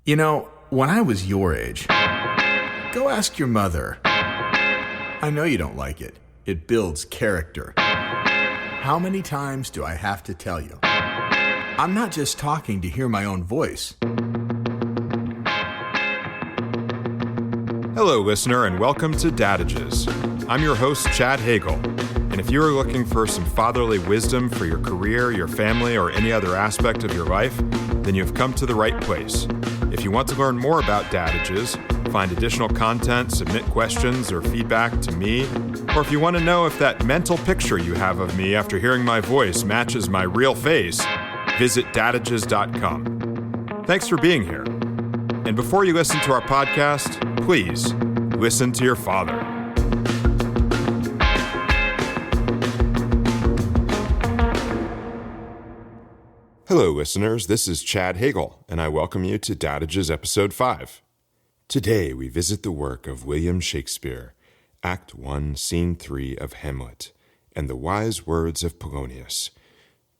You know, when I was your age, go ask your mother. I know you don't like it. It builds character. How many times do I have to tell you? I'm not just talking to hear my own voice. Hello, listener, and welcome to Dadages. I'm your host, Chad Hagle, and if you are looking for some fatherly wisdom for your career, your family, or any other aspect of your life, then you've come to the right place. If you want to learn more about Dadages, find additional content, submit questions or feedback to me, or if you want to know if that mental picture you have of me after hearing my voice matches my real face, visit Dadages.com. Thanks for being here. And before you listen to our podcast, please listen to your father. Hello, listeners. This is Chad Hagle, and I welcome you to Dadages Episode 5. Today, we visit the work of William Shakespeare, Act 1, Scene 3 of Hamlet, and the wise words of Polonius,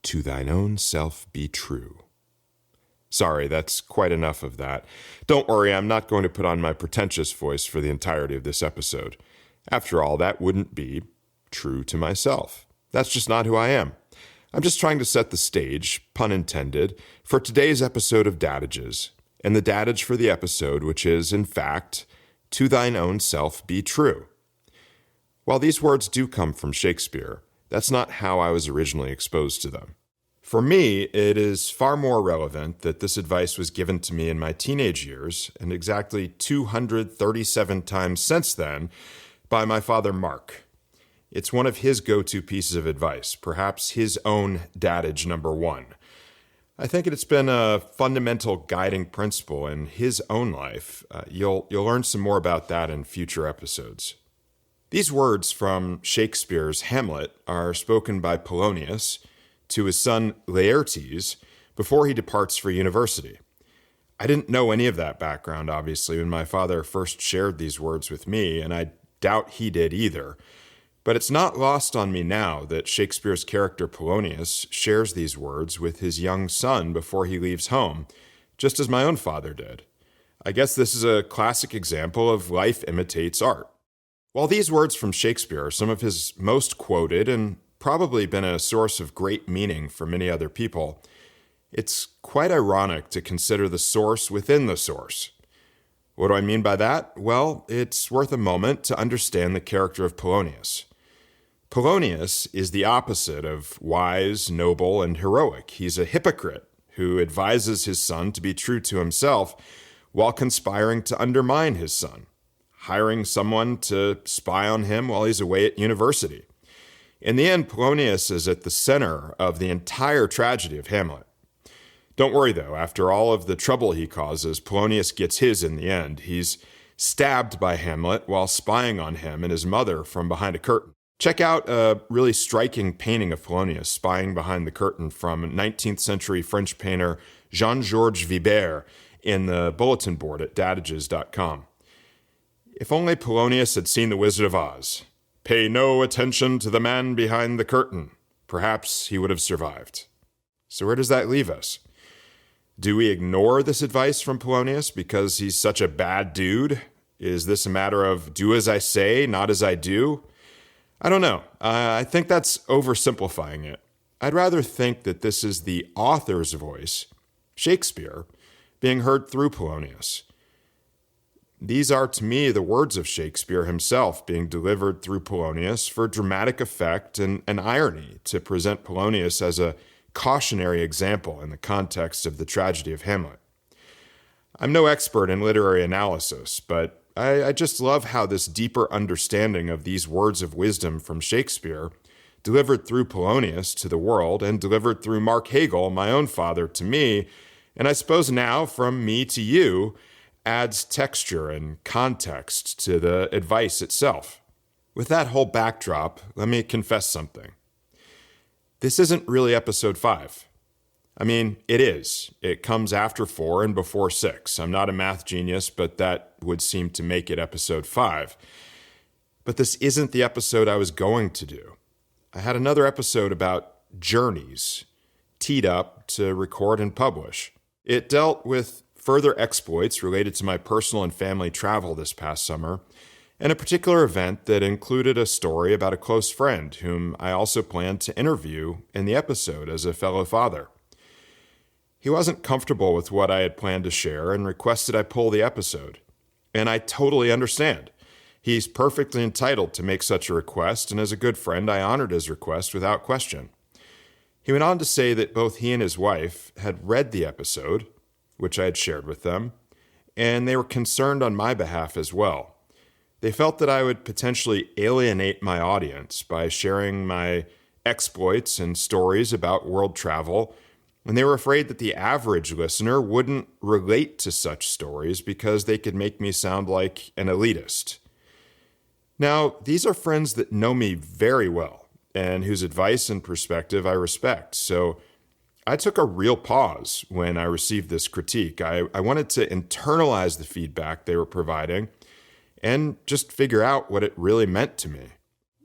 "To thine own self be true." Sorry, that's quite enough of that. Don't worry, I'm not going to put on my pretentious voice for the entirety of this episode. After all, that wouldn't be true to myself. That's just not who I am. I'm just trying to set the stage, pun intended, for today's episode of Dadages, and the dadage for the episode, which is, in fact, "To thine own self be true." While these words do come from Shakespeare, that's not how I was originally exposed to them. For me, it is far more relevant that this advice was given to me in my teenage years, and exactly 237 times since then, by my father Mark. It's one of his go-to pieces of advice, perhaps his own dadage number one. I think it's been a fundamental guiding principle in his own life. You'll learn some more about that in future episodes. These words from Shakespeare's Hamlet are spoken by Polonius to his son Laertes before he departs for university. I didn't know any of that background, obviously, when my father first shared these words with me, and I doubt he did either. But it's not lost on me now that Shakespeare's character Polonius shares these words with his young son before he leaves home, just as my own father did. I guess this is a classic example of life imitates art. While these words from Shakespeare are some of his most quoted and probably been a source of great meaning for many other people, it's quite ironic to consider the source within the source. What do I mean by that? Well, it's worth a moment to understand the character of Polonius. Polonius is the opposite of wise, noble, and heroic. He's a hypocrite who advises his son to be true to himself while conspiring to undermine his son, hiring someone to spy on him while he's away at university. In the end, Polonius is at the center of the entire tragedy of Hamlet. Don't worry, though. After all of the trouble he causes, Polonius gets his in the end. He's stabbed by Hamlet while spying on him and his mother from behind a curtain. Check out a really striking painting of Polonius spying behind the curtain from 19th century French painter Jean-Georges Vibert in the bulletin board at Dadages.com. If only Polonius had seen The Wizard of Oz. Pay no attention to the man behind the curtain. Perhaps he would have survived. So where does that leave us? Do we ignore this advice from Polonius because he's such a bad dude? Is this a matter of do as I say, not as I do? I don't know. I think that's oversimplifying it. I'd rather think that this is the author's voice, Shakespeare, being heard through Polonius. These are, to me, the words of Shakespeare himself being delivered through Polonius for dramatic effect and irony to present Polonius as a cautionary example in the context of the tragedy of Hamlet. I'm no expert in literary analysis, but I just love how this deeper understanding of these words of wisdom from Shakespeare, delivered through Polonius to the world and delivered through Mark Hagle, my own father, to me, and I suppose now from me to you, adds texture and context to the advice itself. With that whole backdrop, let me confess something. This isn't really episode 5. I mean, it is. It comes after 4 and before 6. I'm not a math genius, but that would seem to make it episode 5. But this isn't the episode I was going to do. I had another episode about journeys teed up to record and publish. It dealt with further exploits related to my personal and family travel this past summer, and a particular event that included a story about a close friend whom I also planned to interview in the episode as a fellow father. He wasn't comfortable with what I had planned to share and requested I pull the episode. And I totally understand. He's perfectly entitled to make such a request, and as a good friend, I honored his request without question. He went on to say that both he and his wife had read the episode, which I had shared with them, and they were concerned on my behalf as well. They felt that I would potentially alienate my audience by sharing my exploits and stories about world travel, and they were afraid that the average listener wouldn't relate to such stories because they could make me sound like an elitist. Now, these are friends that know me very well and whose advice and perspective I respect, so I took a real pause when I received this critique. I wanted to internalize the feedback they were providing and just figure out what it really meant to me.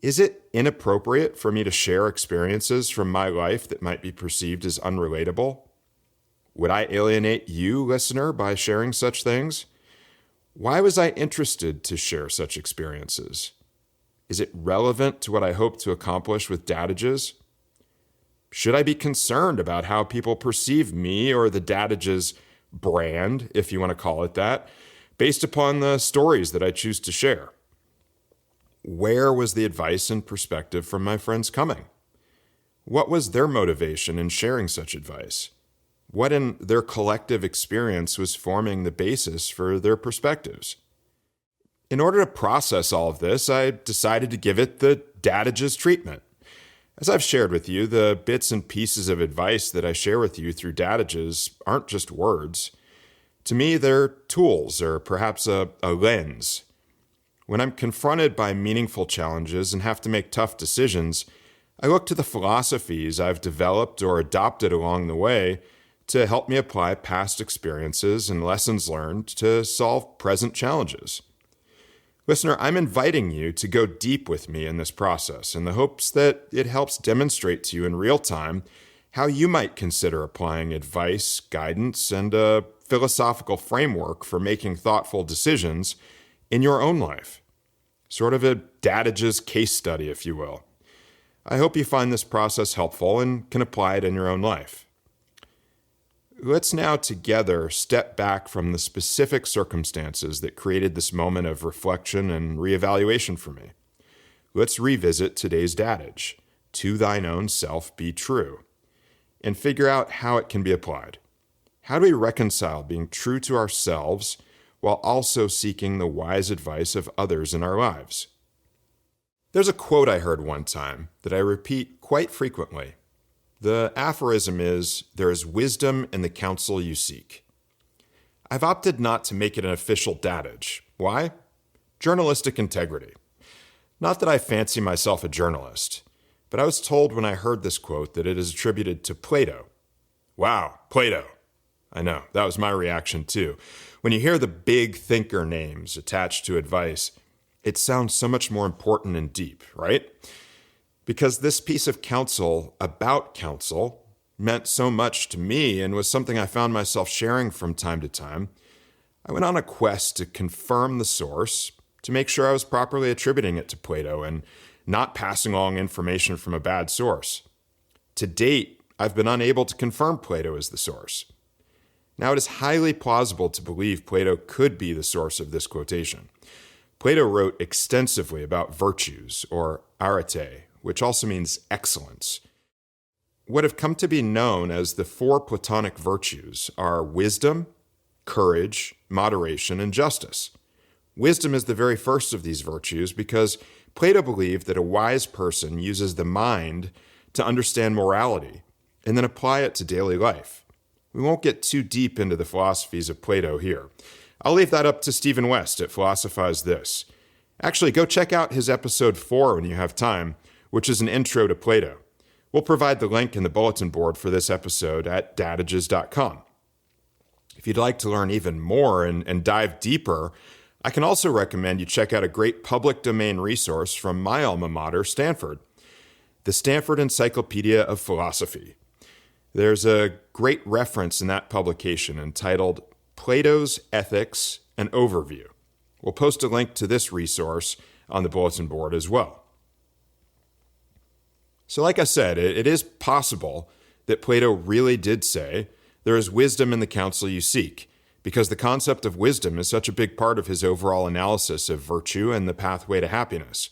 Is it inappropriate for me to share experiences from my life that might be perceived as unrelatable? Would I alienate you, listener, by sharing such things? Why was I interested to share such experiences? Is it relevant to what I hope to accomplish with Dadages? Should I be concerned about how people perceive me or the Dadages brand, if you want to call it that, based upon the stories that I choose to share? Where was the advice and perspective from my friends coming? What was their motivation in sharing such advice? What in their collective experience was forming the basis for their perspectives? In order to process all of this, I decided to give it the Dadages treatment. As I've shared with you, the bits and pieces of advice that I share with you through Dadages aren't just words. To me, they're tools or perhaps a lens. When I'm confronted by meaningful challenges and have to make tough decisions, I look to the philosophies I've developed or adopted along the way to help me apply past experiences and lessons learned to solve present challenges. Listener, I'm inviting you to go deep with me in this process in the hopes that it helps demonstrate to you in real time how you might consider applying advice, guidance, and a philosophical framework for making thoughtful decisions in your own life. Sort of a Dadages case study, if you will. I hope you find this process helpful and can apply it in your own life. Let's now together step back from the specific circumstances that created this moment of reflection and reevaluation for me. Let's revisit today's Dadage, to thine own self be true, and figure out how it can be applied. How do we reconcile being true to ourselves while also seeking the wise advice of others in our lives? There's a quote I heard one time that I repeat quite frequently. The aphorism is, there is wisdom in the counsel you seek. I've opted not to make it an official Dadage. Why? Journalistic integrity. Not that I fancy myself a journalist, but I was told when I heard this quote that it is attributed to Plato. Wow, Plato. I know, that was my reaction too. When you hear the big thinker names attached to advice, it sounds so much more important and deep, right? Because this piece of counsel about counsel meant so much to me and was something I found myself sharing from time to time, I went on a quest to confirm the source, to make sure I was properly attributing it to Plato and not passing along information from a bad source. To date, I've been unable to confirm Plato as the source. Now, it is highly plausible to believe Plato could be the source of this quotation. Plato wrote extensively about virtues, or arete, which also means excellence. What have come to be known as the four Platonic virtues are wisdom, courage, moderation, and justice. Wisdom is the very first of these virtues because Plato believed that a wise person uses the mind to understand morality and then apply it to daily life. We won't get too deep into the philosophies of Plato here. I'll leave that up to Stephen West at Philosophize This. Actually, go check out his episode 4 when you have time, which is an intro to Plato. We'll provide the link in the bulletin board for this episode at dadages.com. If you'd like to learn even more and dive deeper, I can also recommend you check out a great public domain resource from my alma mater, Stanford, the Stanford Encyclopedia of Philosophy. There's a great reference in that publication entitled Plato's Ethics, an Overview. We'll post a link to this resource on the bulletin board as well. So like I said, it is possible that Plato really did say, there is wisdom in the counsel you seek, because the concept of wisdom is such a big part of his overall analysis of virtue and the pathway to happiness.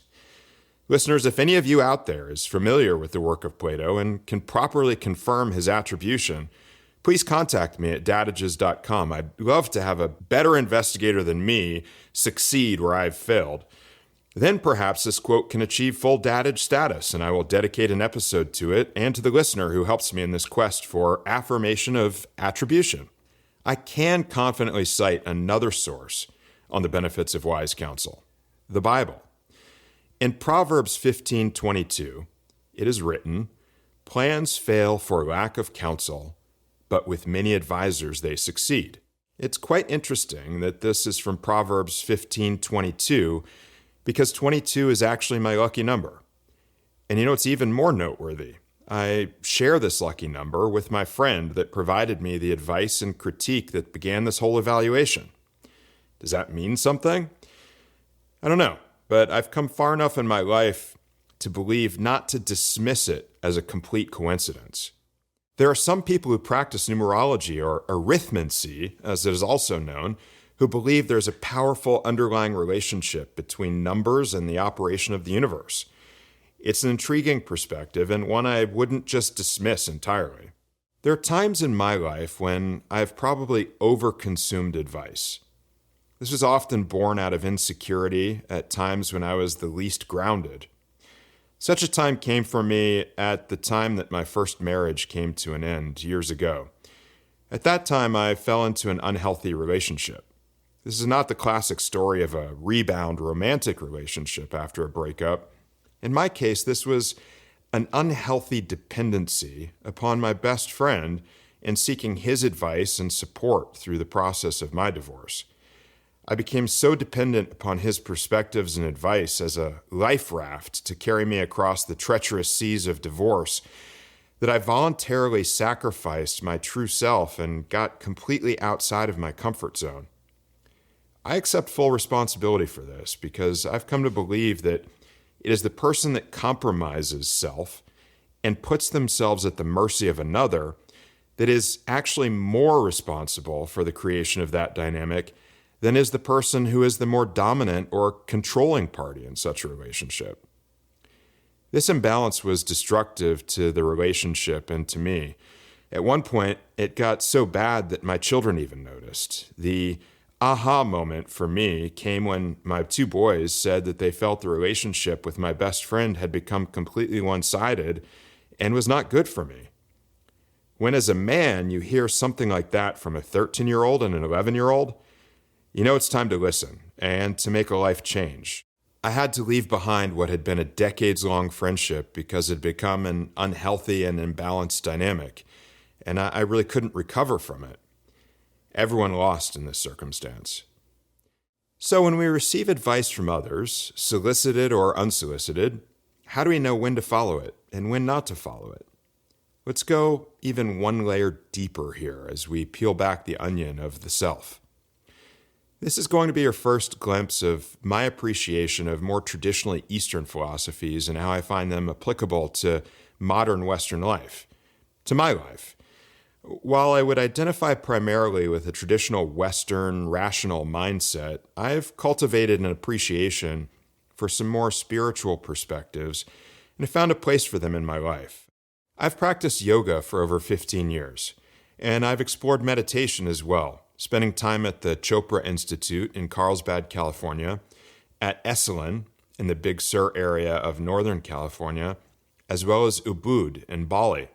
Listeners, if any of you out there is familiar with the work of Plato and can properly confirm his attribution, please contact me at dadages.com. I'd love to have a better investigator than me succeed where I've failed. Then perhaps this quote can achieve full Dadage status, and I will dedicate an episode to it and to the listener who helps me in this quest for affirmation of attribution. I can confidently cite another source on the benefits of wise counsel, the Bible. In Proverbs 15:22, it is written, "Plans fail for lack of counsel, but with many advisors they succeed." It's quite interesting that this is from Proverbs 15:22, because 22 is actually my lucky number. And you know, it's even more noteworthy. I share this lucky number with my friend that provided me the advice and critique that began this whole evaluation. Does that mean something? I don't know, but I've come far enough in my life to believe not to dismiss it as a complete coincidence. There are some people who practice numerology, or arithmancy, as it is also known, who believe there's a powerful underlying relationship between numbers and the operation of the universe. It's an intriguing perspective and one I wouldn't just dismiss entirely. There are times in my life when I've probably overconsumed advice. This was often born out of insecurity at times when I was the least grounded. Such a time came for me at the time that my first marriage came to an end years ago. At that time, I fell into an unhealthy relationship. This is not the classic story of a rebound romantic relationship after a breakup. In my case, this was an unhealthy dependency upon my best friend and seeking his advice and support through the process of my divorce. I became so dependent upon his perspectives and advice as a life raft to carry me across the treacherous seas of divorce that I voluntarily sacrificed my true self and got completely outside of my comfort zone. I accept full responsibility for this because I've come to believe that it is the person that compromises self and puts themselves at the mercy of another that is actually more responsible for the creation of that dynamic than is the person who is the more dominant or controlling party in such a relationship. This imbalance was destructive to the relationship and to me. At one point, it got so bad that my children even noticed. The aha moment for me came when my two boys said that they felt the relationship with my best friend had become completely one-sided and was not good for me. When as a man you hear something like that from a 13-year-old and an 11-year-old, you know it's time to listen and to make a life change. I had to leave behind what had been a decades-long friendship because it had become an unhealthy and imbalanced dynamic, and I really couldn't recover from it. Everyone lost in this circumstance. So when we receive advice from others, solicited or unsolicited, how do we know when to follow it and when not to follow it? Let's go even one layer deeper here as we peel back the onion of the self. This is going to be your first glimpse of my appreciation of more traditionally Eastern philosophies and how I find them applicable to modern Western life, to my life. While I would identify primarily with a traditional Western rational mindset, I've cultivated an appreciation for some more spiritual perspectives and have found a place for them in my life. I've practiced yoga for over 15 years, and I've explored meditation as well, spending time at the Chopra Institute in Carlsbad, California, at Esalen in the Big Sur area of Northern California, as well as Ubud in Bali.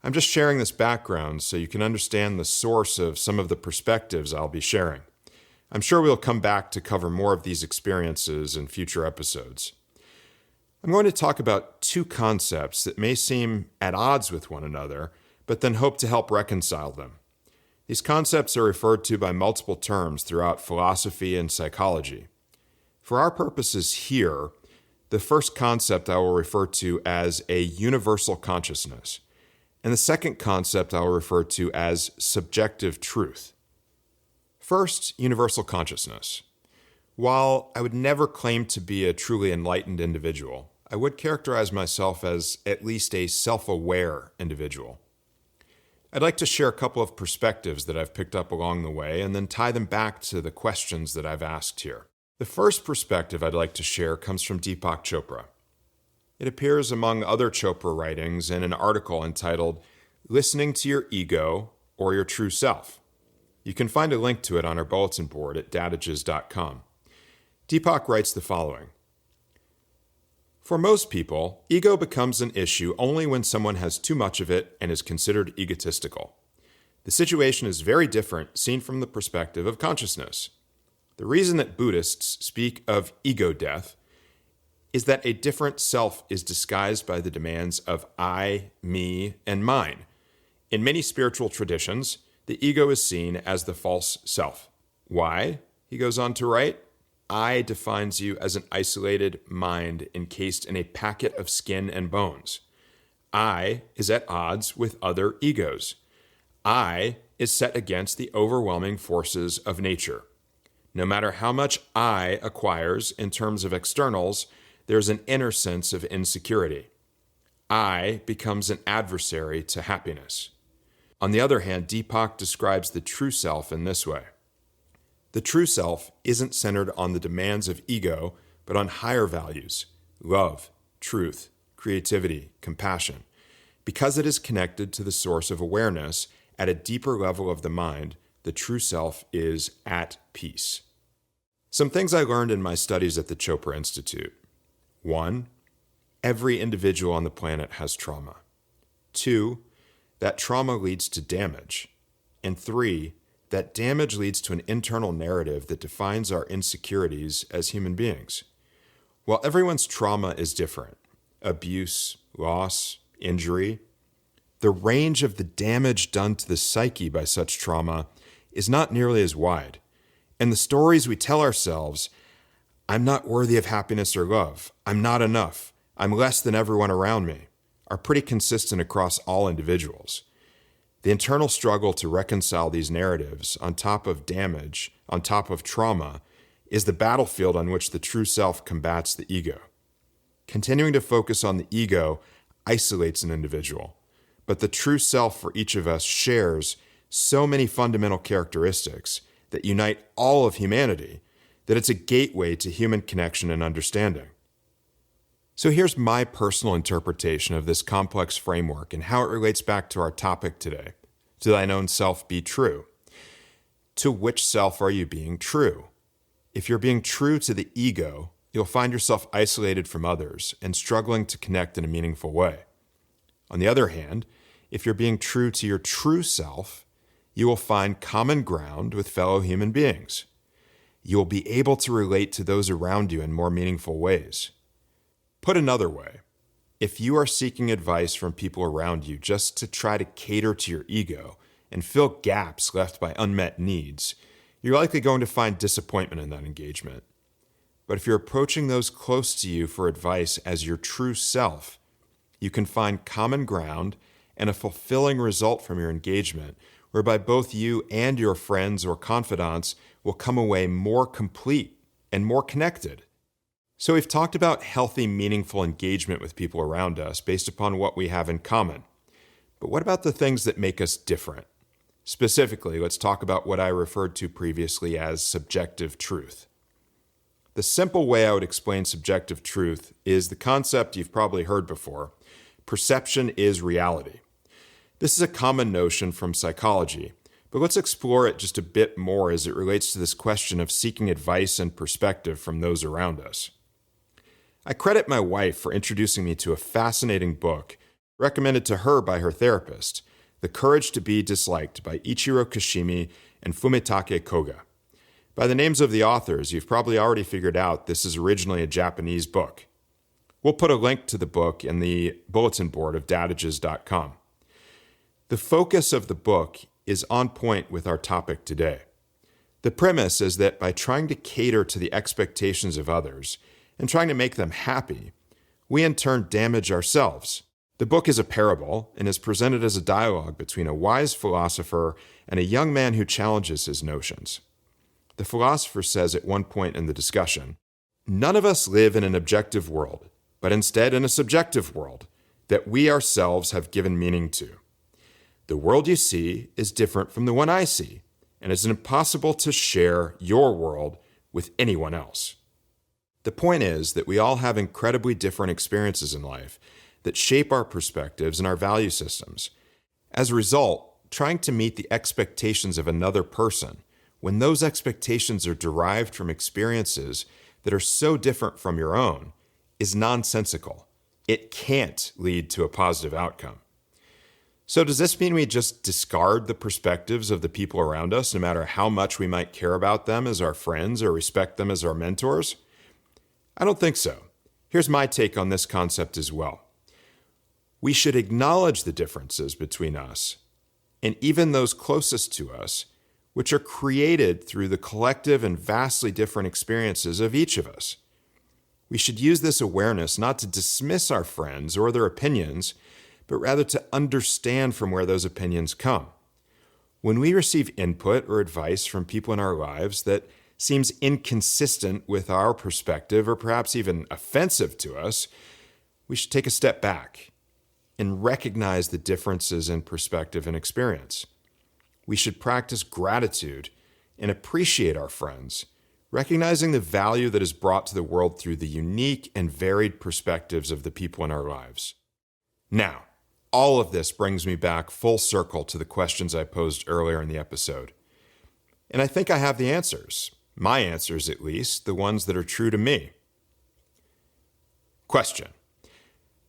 I'm just sharing this background so you can understand the source of some of the perspectives I'll be sharing. I'm sure we'll come back to cover more of these experiences in future episodes. I'm going to talk about two concepts that may seem at odds with one another, but then hope to help reconcile them. These concepts are referred to by multiple terms throughout philosophy and psychology. For our purposes here, the first concept I will refer to as a universal consciousness, and the second concept I will refer to as subjective truth. First, universal consciousness. While I would never claim to be a truly enlightened individual, I would characterize myself as at least a self-aware individual. I'd like to share a couple of perspectives that I've picked up along the way and then tie them back to the questions that I've asked here. The first perspective I'd like to share comes from Deepak Chopra. It appears among other Chopra writings in an article entitled Listening to Your Ego or Your True Self. You can find a link to it on our bulletin board at dadages.com. Deepak writes the following. For most people, ego becomes an issue only when someone has too much of it and is considered egotistical. The situation is very different seen from the perspective of consciousness. The reason that Buddhists speak of ego death is that a different self is disguised by the demands of I, me, and mine. In many spiritual traditions, the ego is seen as the false self. Why? He goes on to write, I defines you as an isolated mind encased in a packet of skin and bones. I is at odds with other egos. I is set against the overwhelming forces of nature. No matter how much I acquires in terms of externals, there's an inner sense of insecurity. I becomes an adversary to happiness. On the other hand, Deepak describes the true self in this way. The true self isn't centered on the demands of ego, but on higher values, love, truth, creativity, compassion. Because it is connected to the source of awareness at a deeper level of the mind, the true self is at peace. Some things I learned in my studies at the Chopra Institute. 1. Every individual on the planet has trauma. 2. That trauma leads to damage. And 3. That damage leads to an internal narrative that defines our insecurities as human beings. While everyone's trauma is different, abuse, loss, injury, the range of the damage done to the psyche by such trauma is not nearly as wide. And the stories we tell ourselves, I'm not worthy of happiness or love, I'm not enough, I'm less than everyone around me, are pretty consistent across all individuals. The internal struggle to reconcile these narratives, on top of damage, on top of trauma, is the battlefield on which the true self combats the ego. Continuing to focus on the ego isolates an individual, but the true self for each of us shares so many fundamental characteristics that unite all of humanity that it's a gateway to human connection and understanding. So here's my personal interpretation of this complex framework and how it relates back to our topic today. To thine own self be true. To which self are you being true? If you're being true to the ego, you'll find yourself isolated from others and struggling to connect in a meaningful way. On the other hand, if you're being true to your true self, you will find common ground with fellow human beings. You will be able to relate to those around you in more meaningful ways. Put another way, if you are seeking advice from people around you just to try to cater to your ego and fill gaps left by unmet needs, you're likely going to find disappointment in that engagement. But if you're approaching those close to you for advice as your true self, you can find common ground and a fulfilling result from your engagement whereby both you and your friends or confidants will come away more complete and more connected. So we've talked about healthy, meaningful engagement with people around us based upon what we have in common. But what about the things that make us different? Specifically, let's talk about what I referred to previously as subjective truth. The simple way I would explain subjective truth is the concept you've probably heard before. Perception is reality. This is a common notion from psychology, but let's explore it just a bit more as it relates to this question of seeking advice and perspective from those around us. I credit my wife for introducing me to a fascinating book recommended to her by her therapist, The Courage to Be Disliked by Ichiro Kashimi and Fumitake Koga. By the names of the authors, you've probably already figured out this is originally a Japanese book. We'll put a link to the book in the bulletin board of Dadages.com. The focus of the book is on point with our topic today. The premise is that by trying to cater to the expectations of others and trying to make them happy, we in turn damage ourselves. The book is a parable and is presented as a dialogue between a wise philosopher and a young man who challenges his notions. The philosopher says at one point in the discussion, "None of us live in an objective world, but instead in a subjective world that we ourselves have given meaning to. The world you see is different from the one I see, and it's impossible to share your world with anyone else." The point is that we all have incredibly different experiences in life that shape our perspectives and our value systems. As a result, trying to meet the expectations of another person when those expectations are derived from experiences that are so different from your own is nonsensical. It can't lead to a positive outcome. So does this mean we just discard the perspectives of the people around us, no matter how much we might care about them as our friends or respect them as our mentors? I don't think so. Here's my take on this concept as well. We should acknowledge the differences between us, and even those closest to us, which are created through the collective and vastly different experiences of each of us. We should use this awareness not to dismiss our friends or their opinions, but rather to understand from where those opinions come. When we receive input or advice from people in our lives that seems inconsistent with our perspective or perhaps even offensive to us, we should take a step back and recognize the differences in perspective and experience. We should practice gratitude and appreciate our friends, recognizing the value that is brought to the world through the unique and varied perspectives of the people in our lives. Now, all of this brings me back full circle to the questions I posed earlier in the episode. And I think I have the answers. My answers, at least, the ones that are true to me. Question: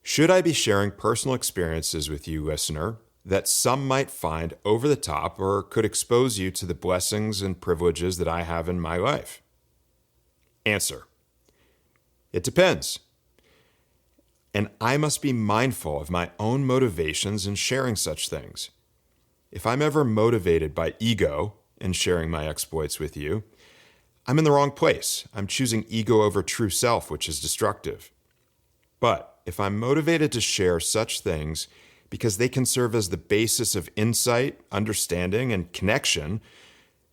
should I be sharing personal experiences with you, listener, that some might find over the top or could expose you to the blessings and privileges that I have in my life? Answer: it depends. And I must be mindful of my own motivations in sharing such things. If I'm ever motivated by ego in sharing my exploits with you, I'm in the wrong place. I'm choosing ego over true self, which is destructive. But if I'm motivated to share such things because they can serve as the basis of insight, understanding, and connection,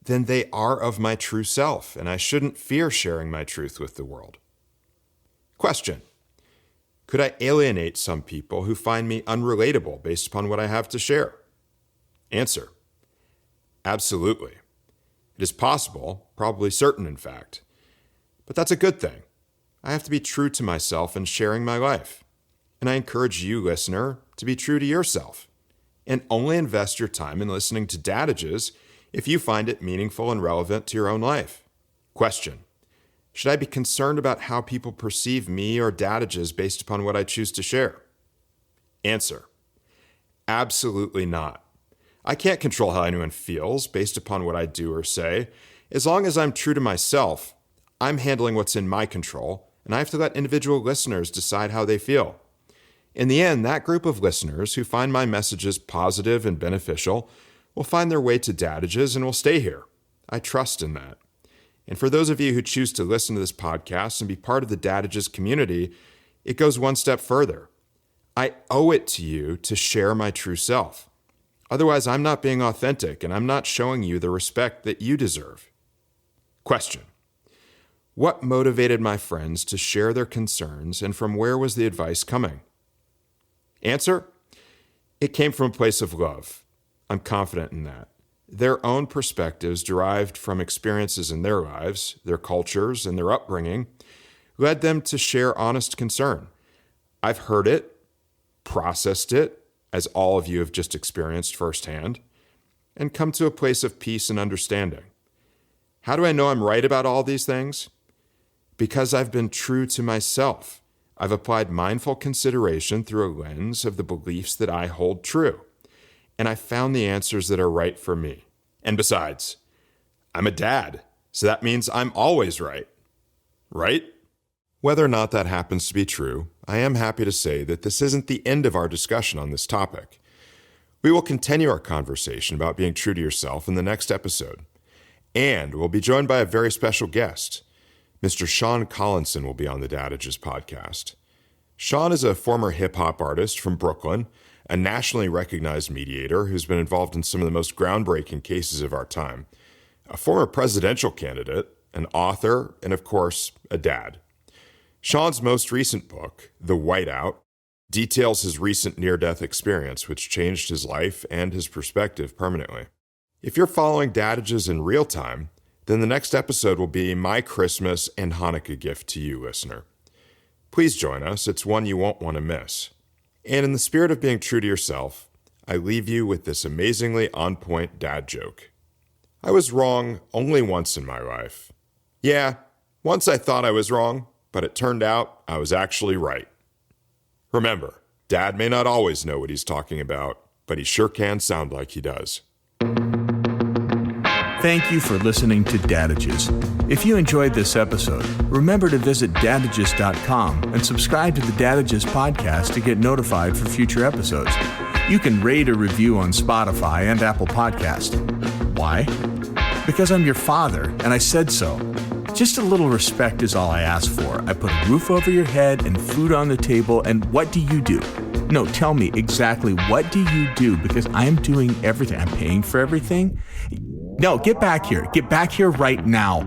then they are of my true self, and I shouldn't fear sharing my truth with the world. Question: could I alienate some people who find me unrelatable based upon what I have to share? Answer: absolutely. It is possible, probably certain in fact. But that's a good thing. I have to be true to myself in sharing my life. And I encourage you, listener, to be true to yourself. And only invest your time in listening to Dadages if you find it meaningful and relevant to your own life. Question: should I be concerned about how people perceive me or Dadages based upon what I choose to share? Answer: absolutely not. I can't control how anyone feels based upon what I do or say. As long as I'm true to myself, I'm handling what's in my control, and I have to let individual listeners decide how they feel. In the end, that group of listeners who find my messages positive and beneficial will find their way to Dadages and will stay here. I trust in that. And for those of you who choose to listen to this podcast and be part of the Dadages community, it goes one step further. I owe it to you to share my true self. Otherwise, I'm not being authentic, and I'm not showing you the respect that you deserve. Question: what motivated my friends to share their concerns, and from where was the advice coming? Answer: it came from a place of love. I'm confident in that. Their own perspectives derived from experiences in their lives, their cultures, and their upbringing led them to share honest concern. I've heard it, processed it, as all of you have just experienced firsthand, and come to a place of peace and understanding. How do I know I'm right about all these things? Because I've been true to myself. I've applied mindful consideration through a lens of the beliefs that I hold true, and I found the answers that are right for me. And besides, I'm a dad, so that means I'm always right. Right? Whether or not that happens to be true, I am happy to say that this isn't the end of our discussion on this topic. We will continue our conversation about being true to yourself in the next episode. And we'll be joined by a very special guest. Mr. Sean Collinson will be on the Dadages Podcast. Sean is a former hip-hop artist from Brooklyn, a nationally recognized mediator who's been involved in some of the most groundbreaking cases of our time. a former presidential candidate, an author, and of course, a dad. Sean's most recent book, The Whiteout, details his recent near-death experience, which changed his life and his perspective permanently. If you're following Dadages in real time, then the next episode will be my Christmas and Hanukkah gift to you, listener. Please join us. It's one you won't want to miss. And in the spirit of being true to yourself, I leave you with this amazingly on-point dad joke. I was wrong only once in my life. Yeah, once I thought I was wrong, but it turned out I was actually right. Remember, Dad may not always know what he's talking about, but he sure can sound like he does. Thank you for listening to Dadages. If you enjoyed this episode, remember to visit Dadages.com and subscribe to the Dadages Podcast to get notified for future episodes. You can rate or review on Spotify and Apple Podcast. Why? Because I'm your father, and I said so. Just a little respect is all I ask for. I put a roof over your head and food on the table, and what do you do? No, tell me exactly what do you do, because I'm doing everything. I'm paying for everything. No, get back here. Get back here right now.